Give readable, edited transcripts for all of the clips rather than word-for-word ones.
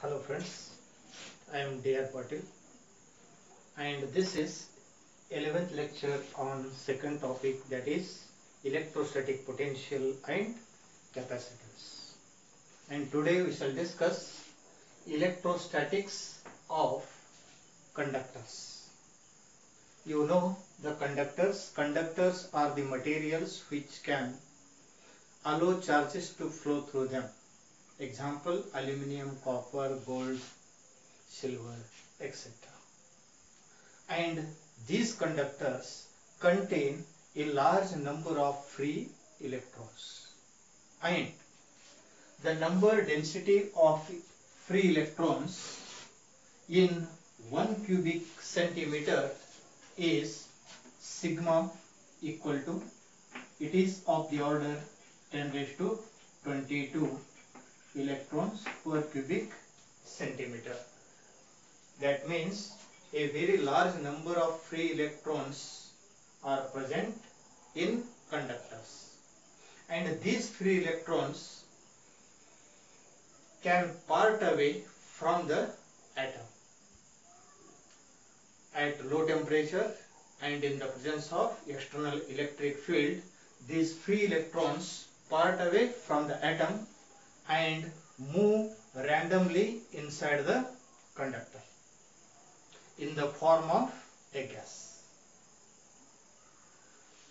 Hello friends, I am D.R. Patil and this is 11th lecture on second topic, that is electrostatic potential and capacitance. And today we shall discuss electrostatics of conductors. You know the conductors are the materials which can allow charges to flow through them. Example, aluminium, copper, gold, silver, etc. And these conductors contain a large number of free electrons, and the number density of free electrons in 1 cubic centimeter is sigma equal to, it is of the order 10 raised to 22 electrons per cubic centimeter. That means a very large number of free electrons are present in conductors, and these free electrons can part away from the atom at low temperature, and in the presence of external electric field. These free electrons part away from the atom and move randomly inside the conductor in the form of a gas.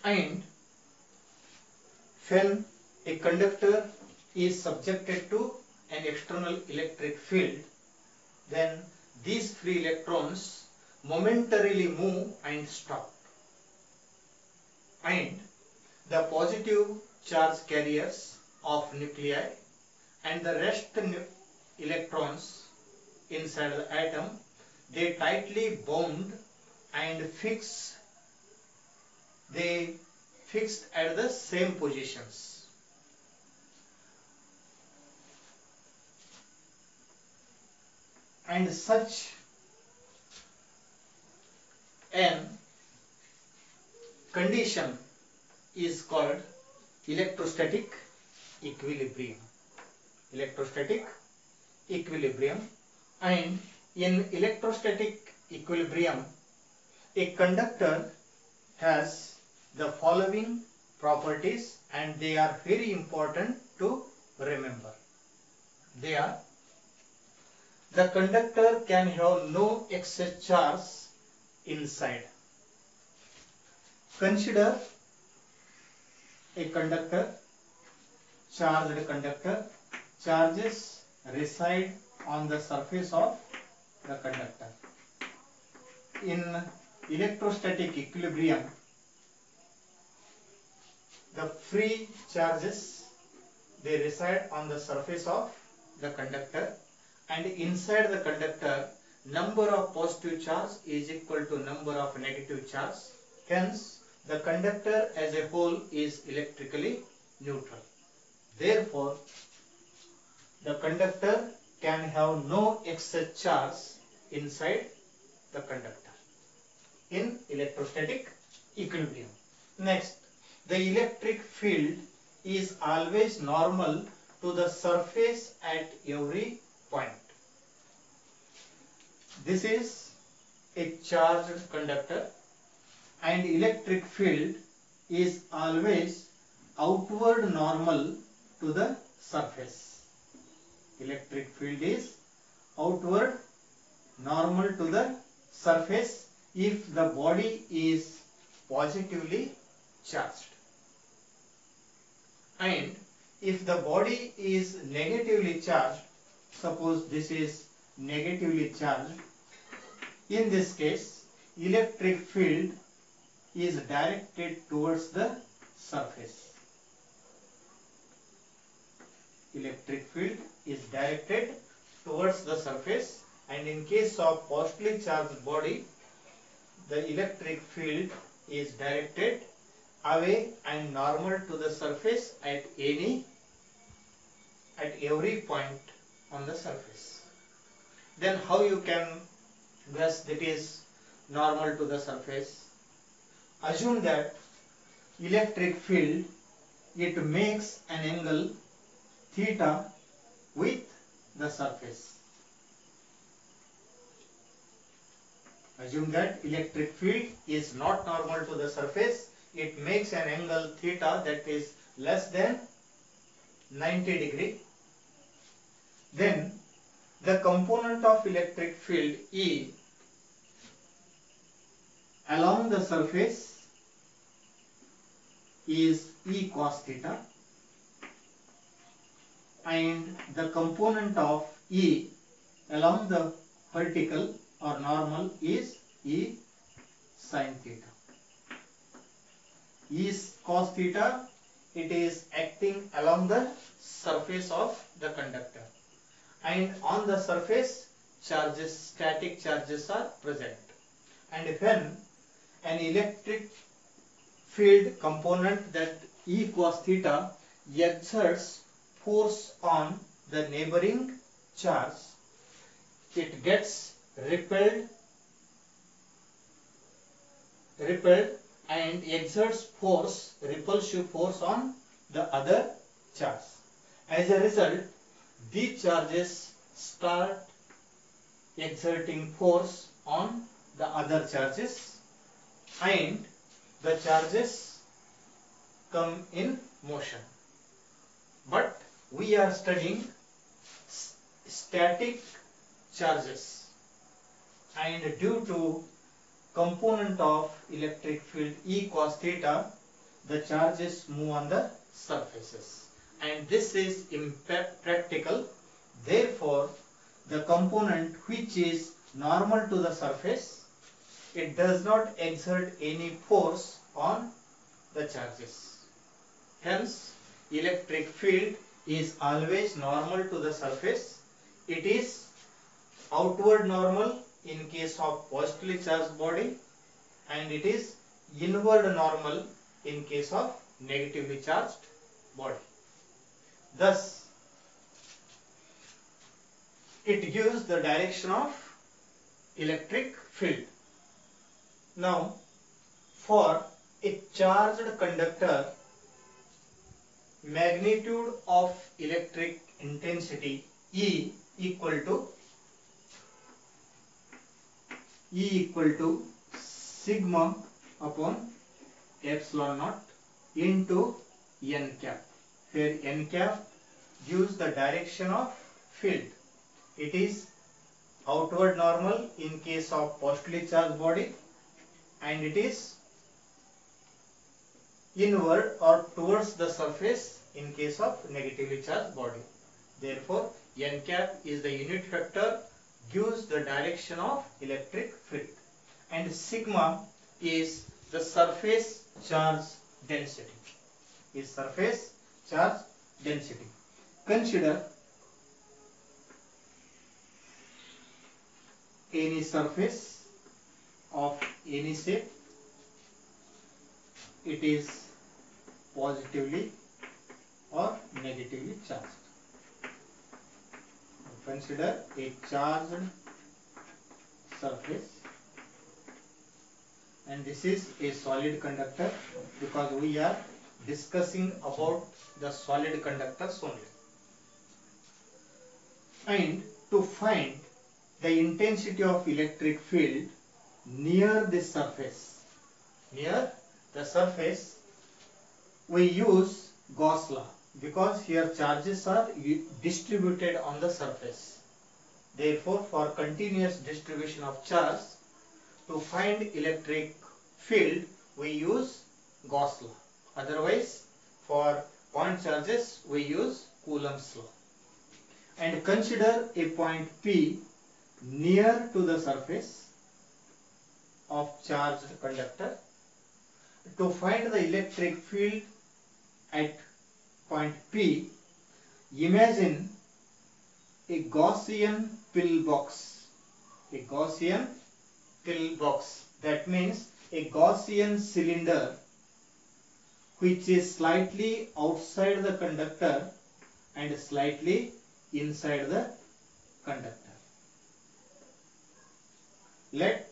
And when a conductor is subjected to an external electric field, then these free electrons momentarily move and stop, and the positive charge carriers of nuclei and the rest electrons inside the atom, they tightly bound and fixed at the same positions. And such an condition is called electrostatic equilibrium. Electrostatic equilibrium. And in electrostatic equilibrium, a conductor has the following properties, and they are very important to remember. They are: the conductor can have no excess charge inside. Consider a conductor, charged conductor. Charges reside on the surface of the conductor. In electrostatic equilibrium, the free charges, they reside on the surface of the conductor, and inside the conductor, number of positive charge is equal to number of negative charge. Hence, the conductor as a whole is electrically neutral. Therefore, the conductor can have no excess charge inside the conductor in electrostatic equilibrium. Next, the electric field is always normal to the surface at every point. This is a charged conductor, and electric field is always outward normal to the surface. Electric field is outward normal to the surface if the body is positively charged. And if the body is negatively charged, suppose this is negatively charged, in this case electric field is directed towards the surface. Electric field is directed towards the surface, and in case of positively charged body, the electric field is directed away and normal to the surface at every point on the surface. Then how you can guess that is normal to the surface? Assume that electric field, it makes an angle theta with the surface. Assume that electric field is not normal to the surface. It makes an angle theta that is less than 90 degree. Then the component of electric field E along the surface is E cos theta, and the component of E along the vertical or normal is E sin theta. E cos theta, it is acting along the surface of the conductor, and on the surface charges, static charges are present, and when an electric field component, that E cos theta, exerts force on the neighboring charge, it gets repelled and exerts force, repulsive force on the other charge. As a result, these charges start exerting force on the other charges, and the charges come in motion. But we are studying static charges, and due to component of electric field E cos theta, the charges move on the surfaces, and this is impractical. Therefore, the component which is normal to the surface, it does not exert any force on the charges. Hence, electric field is always normal to the surface. It is outward normal in case of positively charged body, and it is inward normal in case of negatively charged body. Thus, it gives the direction of electric field. Now, for a charged conductor, magnitude of electric intensity E equal to sigma upon epsilon naught into n cap, where n cap gives the direction of field. It is outward normal in case of positively charged body, and it is inward or towards the surface in case of negatively charged body. Therefore, n cap is the unit vector, gives the direction of electric field, and sigma is the surface charge density. Consider any surface of any shape. It is positively or negatively charged. Consider a charged surface, and this is a solid conductor, because we are discussing about the solid conductors only. And to find the intensity of electric field near the surface, we use Gauss law, because here charges are distributed on the surface. Therefore, for continuous distribution of charge, to find electric field, we use Gauss law. Otherwise, for point charges, we use Coulomb's law. And consider a point P near to the surface of charged conductor. To find the electric field at point P, imagine a Gaussian pillbox. That means a Gaussian cylinder which is slightly outside the conductor and slightly inside the conductor. Let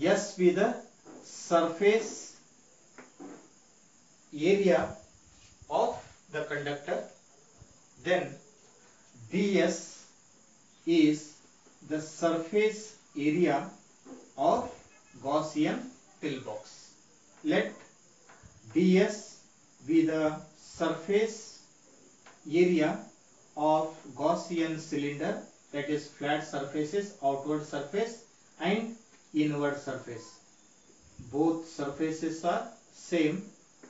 S be the surface area of the conductor, then ds is the surface area of Gaussian pillbox. Let ds be the surface area of Gaussian cylinder, that is flat surfaces, outward surface and inward surface. Both surfaces are same,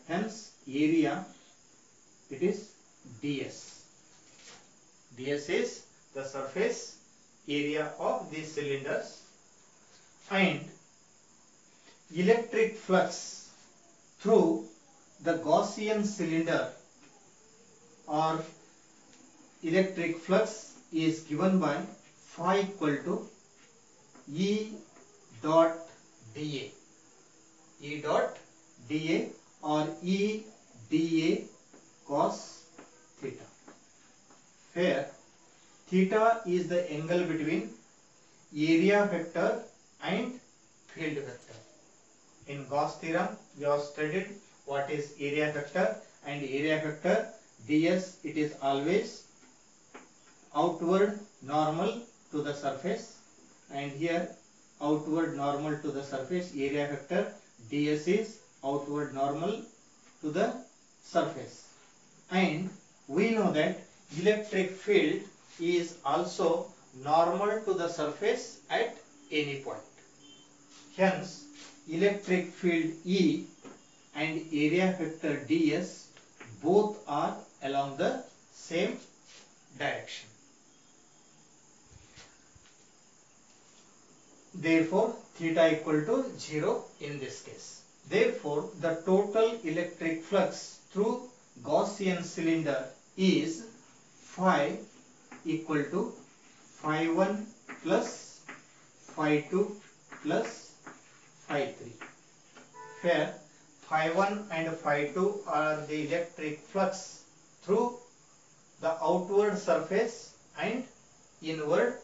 hence area it is ds. ds is the surface area of these cylinders, and electric flux through the Gaussian cylinder or electric flux is given by phi equal to E dot dA. E dot dA or E dA cos theta, where theta is the angle between area vector and field vector. In Gauss theorem we have studied what is area vector, and area vector ds, it is always outward normal to the surface, and here outward normal to the surface, area vector ds is outward normal to the surface. And we know that electric field is also normal to the surface at any point. Hence electric field E and area vector ds both are along the same direction. Therefore theta equal to 0 in this case. Therefore the total electric flux through Gaussian cylinder is phi equal to phi 1 plus phi 2 plus phi 3, where phi 1 and phi 2 are the electric flux through the outward surface and inward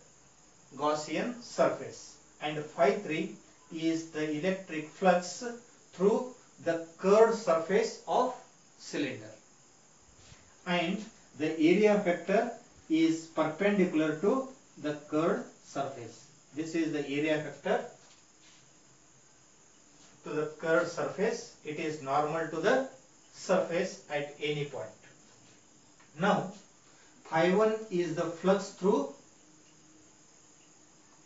Gaussian surface, and phi 3 is the electric flux through the curved surface of cylinder, and the area vector is perpendicular to the curved surface. This is the area vector to the curved surface. It is normal to the surface at any point. Now phi 1 is the flux through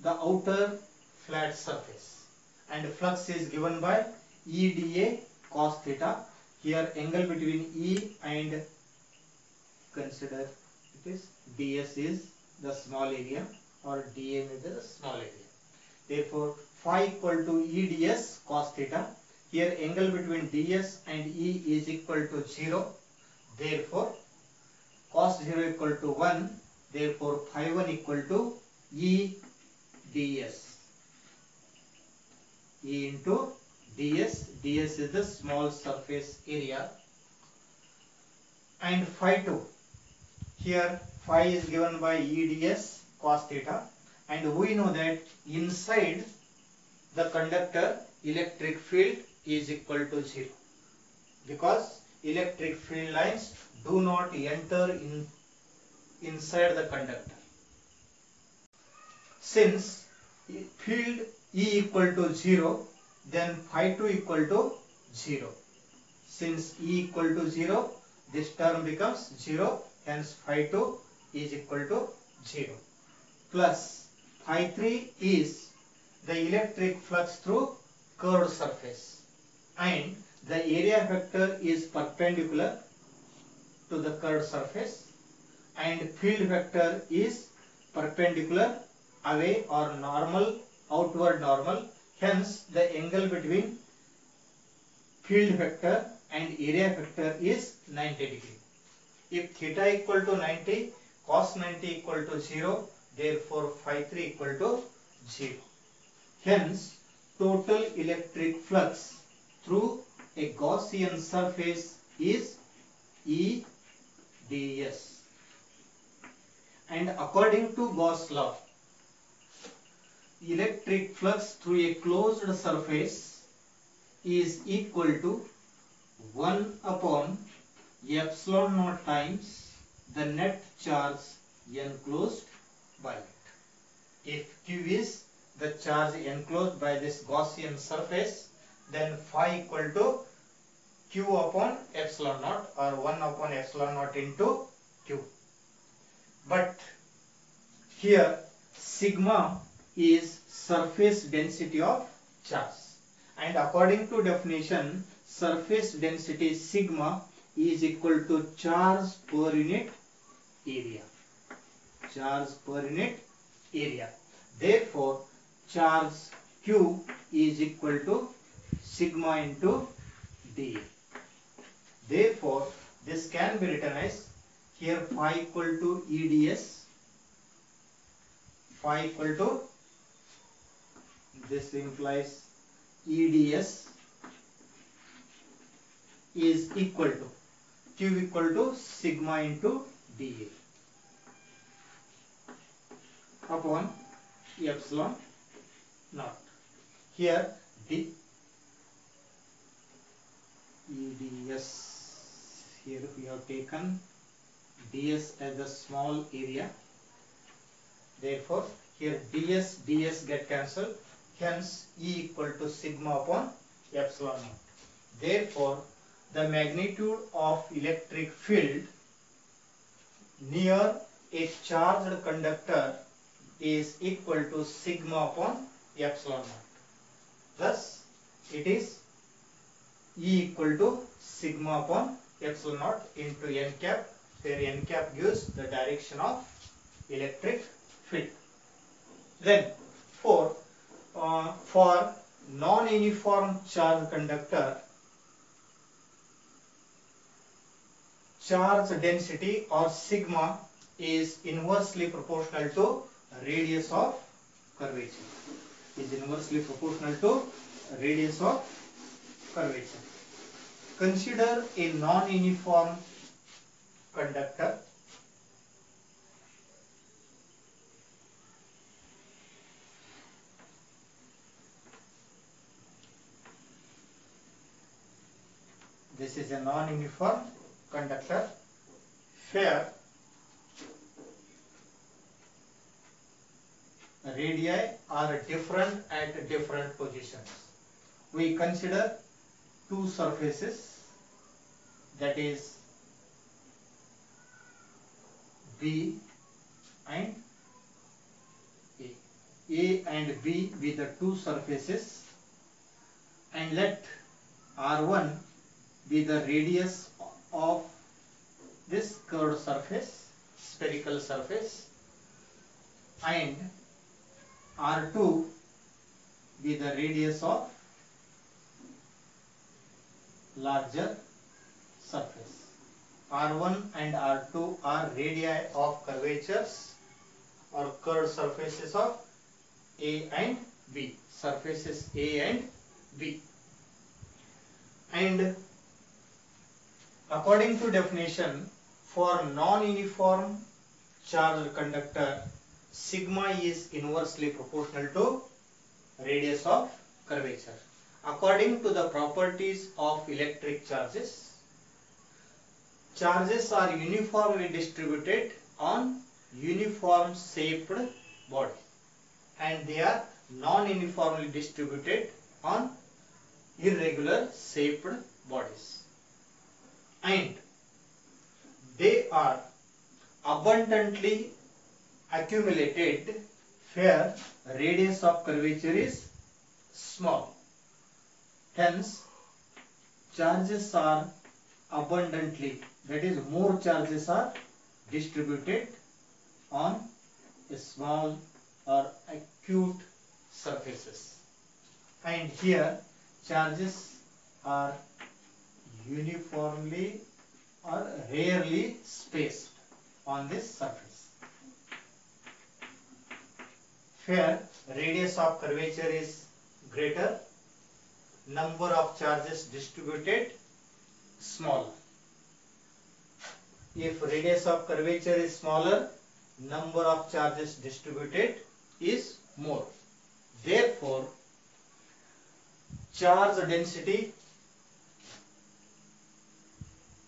the outer flat surface, and flux is given by E dA cos theta. Here angle between E and, consider it is ds is the small area or dA may be the small area. Therefore phi equal to E ds cos theta. Here angle between ds and E is equal to 0. Therefore cos 0 equal to 1. Therefore phi 1 equal to E ds. E into ds. ds is the small surface area. And phi 2. Here phi is given by E ds cos theta, and we know that inside the conductor electric field is equal to 0, because electric field lines do not enter inside the conductor. Since field E equal to 0, then phi 2 equal to 0. Since E equal to 0, this term becomes 0, hence phi 2 is equal to 0. Plus phi 3 is the electric flux through curved surface, and the area vector is perpendicular to the curved surface, and field vector is perpendicular away or normal, outward normal. Hence the angle between field vector and area vector is 90 degree. If theta equal to 90, cos 90 equal to 0, therefore phi 3 equal to 0. Hence total electric flux through a Gaussian surface is E ds. And according to Gauss law, electric flux through a closed surface is equal to 1 upon epsilon naught times the net charge enclosed by it. If Q is the charge enclosed by this Gaussian surface, then phi equal to q upon epsilon naught, or 1 upon epsilon naught into q. But here sigma is surface density of charge, and according to definition, surface density sigma is equal to charge per unit area. Charge per unit area. Therefore, charge Q is equal to sigma into dA. Therefore, this can be written as here phi equal to EDS. Phi equal to, this implies EDS is equal to Q equal to sigma into dA upon epsilon naught. Here EDS, here we have taken ds as a small area. Therefore, here ds get cancelled. Hence, E equal to sigma upon epsilon naught. Therefore, the magnitude of electric field near a charged conductor is equal to sigma upon epsilon naught. Thus, it is E equal to sigma upon epsilon naught into n cap, where n cap gives the direction of electric field. Then, for non-uniform charge conductor, charge density or sigma is inversely proportional to radius of curvature. Is inversely proportional to radius of curvature. Consider a non-uniform conductor. This is a non-uniform conductor where radii are different at different positions. We consider two surfaces, that is B and A. A and B be the two surfaces, and let R1 be the radius of this curved surface, spherical surface, and R2 be the radius of larger surface. R1 and R2 are radii of curvatures or curved surfaces of A and B, surfaces A and B. And according to definition, for non-uniform charged conductor, sigma is inversely proportional to radius of curvature. According to the properties of electric charges, charges are uniformly distributed on uniform shaped body, and they are non-uniformly distributed on irregular shaped bodies, and they are abundantly accumulated where radius of curvature is small. Hence, charges are abundantly, that is, more charges are distributed on a small or acute surfaces, and here charges are uniformly or rarely spaced on this surface. Where radius of curvature is greater, number of charges distributed smaller. If radius of curvature is smaller, number of charges distributed is more. Therefore, charge density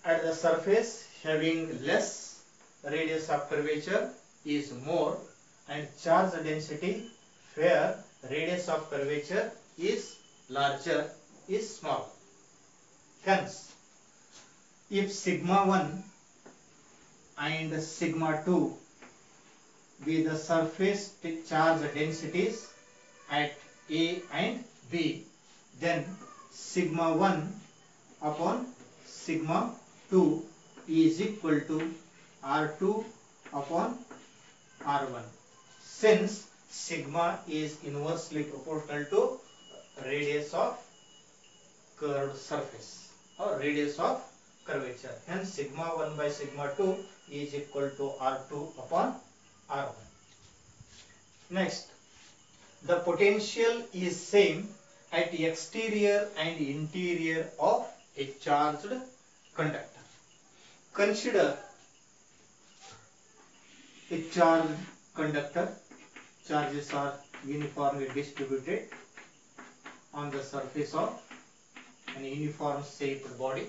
at the surface having less radius of curvature is more, and charge density where radius of curvature is larger, is small. Hence, if sigma 1 and sigma 2 be the surface charge densities at A and B, then sigma 1 upon sigma 2 is equal to R2 upon R1, since sigma is inversely proportional to radius of curved surface or radius of curvature. Hence sigma 1 by sigma 2 is equal to R2 upon R1. Next, the potential is same at exterior and interior of a charged conductor. Consider a charged conductor. Charges are uniformly distributed on the surface of an uniform shaped body.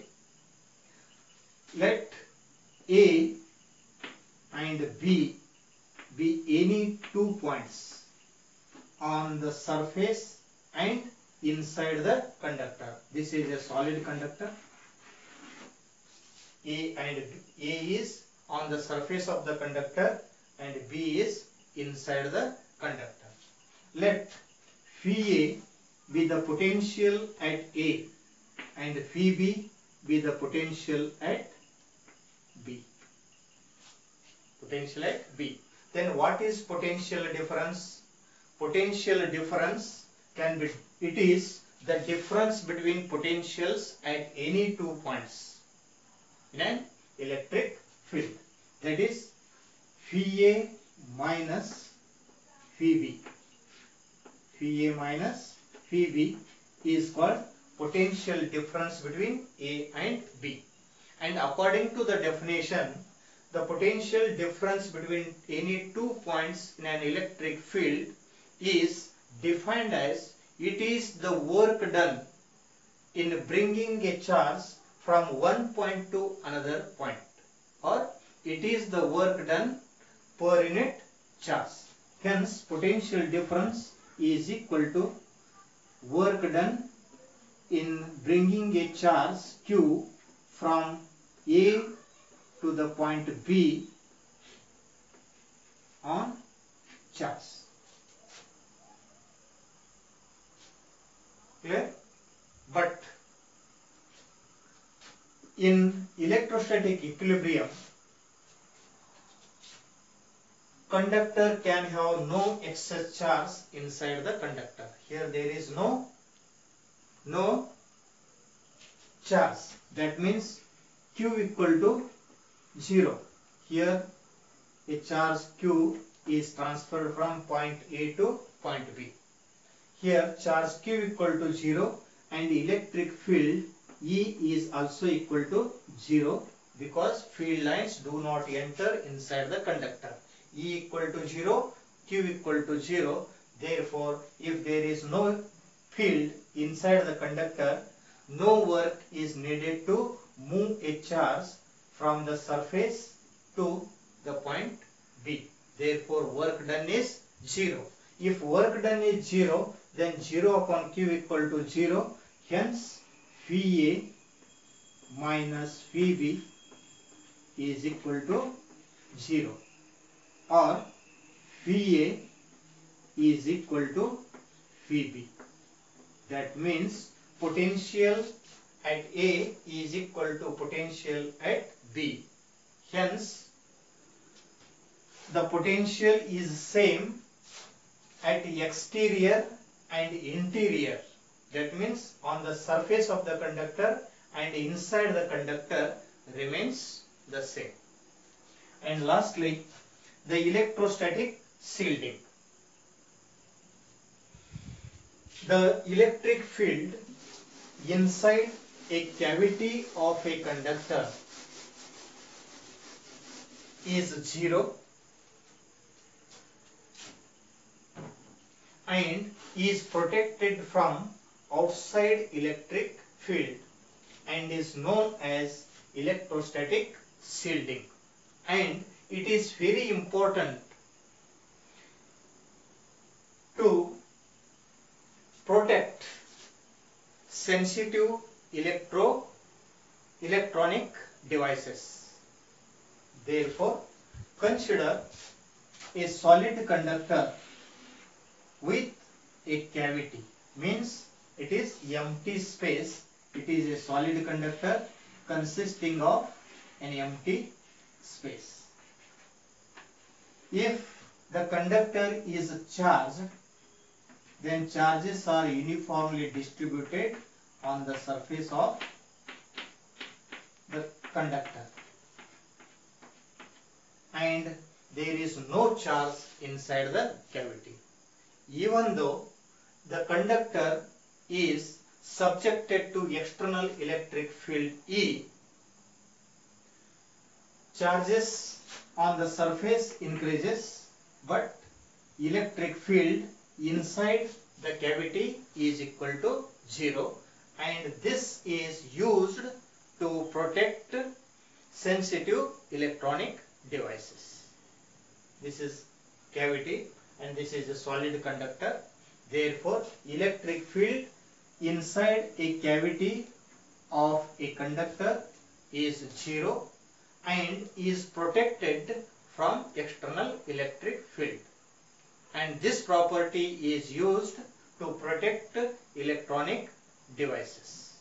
Let A and B be any 2 points on the surface and inside the conductor. This is a solid conductor. A is on the surface of the conductor and B is inside the conductor. Let phi A be the potential at A and phi B be the potential at B. Potential at B. Then what is potential difference? Potential difference can be, it is the difference between potentials at any 2 points in an electric field. That is phi A minus phi B. Phi A minus phi B is called potential difference between A and B. And according to the definition, the potential difference between any 2 points in an electric field is defined as it is the work done in bringing a charge from one point to another point, or it is the work done per unit charge. Hence, potential difference is equal to work done in bringing a charge Q from A to the point B on charge. Clear? But in electrostatic equilibrium, conductor can have no excess charge inside the conductor. Here there is no charge. That means Q equal to 0. Here a charge Q is transferred from point A to point B. Here charge Q equal to 0 and electric field E is also equal to 0 because field lines do not enter inside the conductor. E equal to 0, Q equal to 0. Therefore, if there is no field inside the conductor, no work is needed to move a charge from the surface to the point B. Therefore, work done is 0. If work done is 0, then 0 upon Q equal to 0. Hence, phi A minus phi B is equal to 0, or phi A is equal to phi B. That means potential at A is equal to potential at B. Hence, the potential is same at exterior and interior. That means on the surface of the conductor and inside the conductor remains the same. And lastly, the electrostatic shielding. The electric field inside a cavity of a conductor is 0 and is protected from outside electric field and is known as electrostatic shielding. And it is very important to protect sensitive electronic devices. Therefore, consider a solid conductor with a cavity, means it is empty space. It is a solid conductor consisting of an empty space. If the conductor is charged, then charges are uniformly distributed on the surface of the conductor, and there is no charge inside the cavity. Even though the conductor is subjected to external electric field E, charges on the surface increases, but electric field inside the cavity is equal to 0, and this is used to protect sensitive electronic devices. This is cavity and this is a solid conductor. Therefore, electric field inside a cavity of a conductor is 0 and is protected from external electric field. And this property is used to protect electronic devices.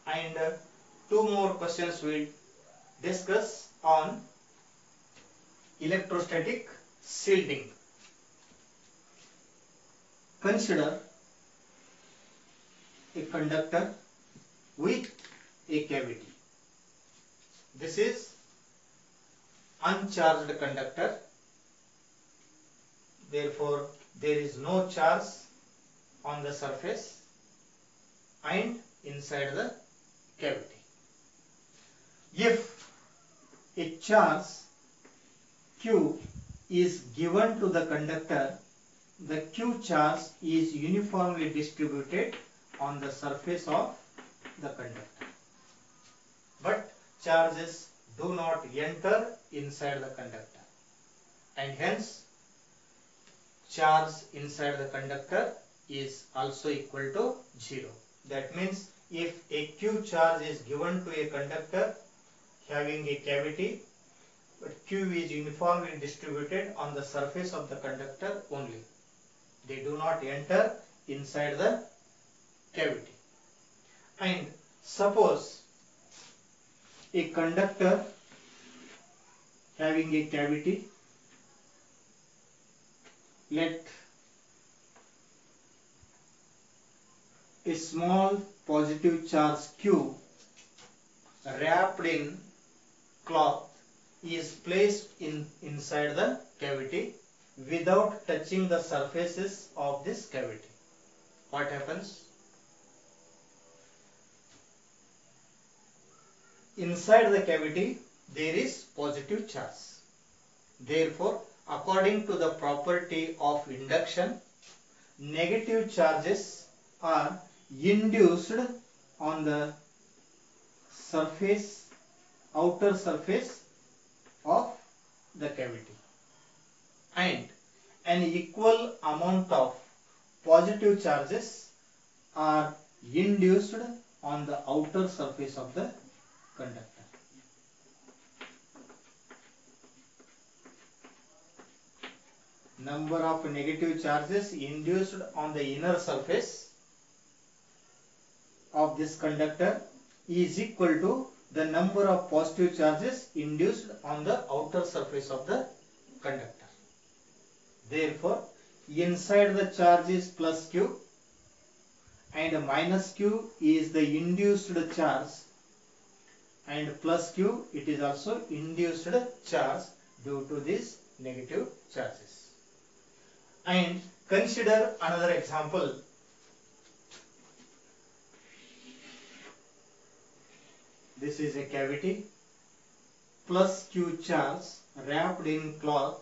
And two more questions we will discuss on electrostatic shielding. Consider a conductor with a cavity. This is uncharged conductor. Therefore, there is no charge on the surface and inside the cavity. If a charge Q is given to the conductor, the Q charge is uniformly distributed on the surface of the conductor. But charges do not enter inside the conductor, and hence charge inside the conductor is also equal to 0. That means if a Q charge is given to a conductor having a cavity, but Q is uniformly distributed on the surface of the conductor only. They do not enter inside the cavity. And suppose a conductor having a cavity, let a small positive charge Q wrapped in cloth is placed inside the cavity without touching the surfaces of this cavity. What happens? Inside the cavity there is positive charge. Therefore, according to the property of induction, negative charges are induced on the surface, outer surface of the cavity, and an equal amount of positive charges are induced on the outer surface of the conductor. Number of negative charges induced on the inner surface of this conductor is equal to the number of positive charges induced on the outer surface of the conductor. Therefore, inside the charge is plus Q and minus Q is the induced charge, and plus Q, it is also induced charge due to these negative charges. And consider another example. This is a cavity. Plus Q charge wrapped in cloth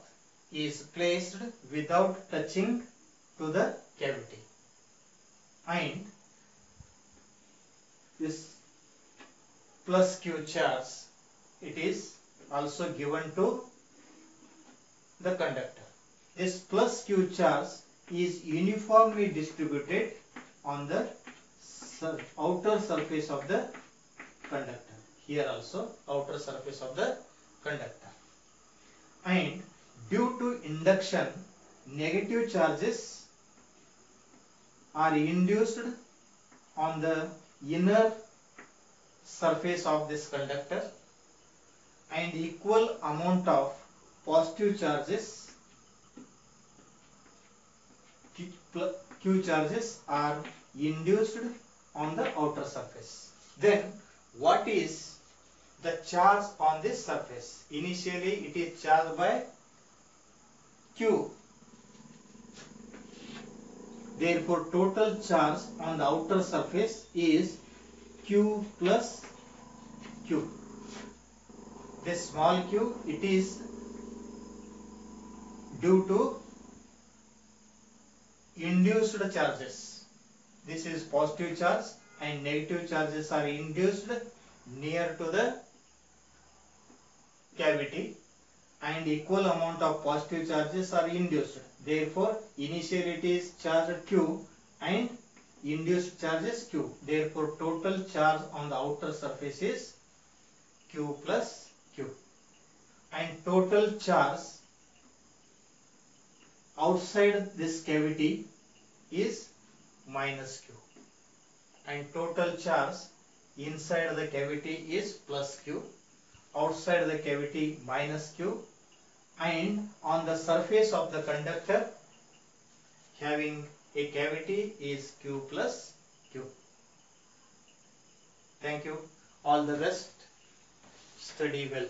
is placed without touching to the cavity, and this plus Q charge, it is also given to the conductor. This plus Q charge is uniformly distributed on the outer surface of the conductor. Here also outer surface of the conductor. And due to induction, negative charges are induced on the inner surface of this conductor, and equal amount of positive charges Q charges are induced on the outer surface. Then what is the charge on this surface? Initially it is charged by Q. Therefore total charge on the outer surface is Q plus Q. This small q, it is due to induced charges. This is positive charge and negative charges are induced near to the cavity, and equal amount of positive charges are induced. Therefore initially it is charged Q and induced charges Q. Therefore total charge on the outer surface is Q plus Q, and total charge outside this cavity is minus Q, and total charge inside the cavity is plus Q, outside the cavity minus Q, and on the surface of the conductor having a cavity is Q plus Q. Thank you. All the best. Study well.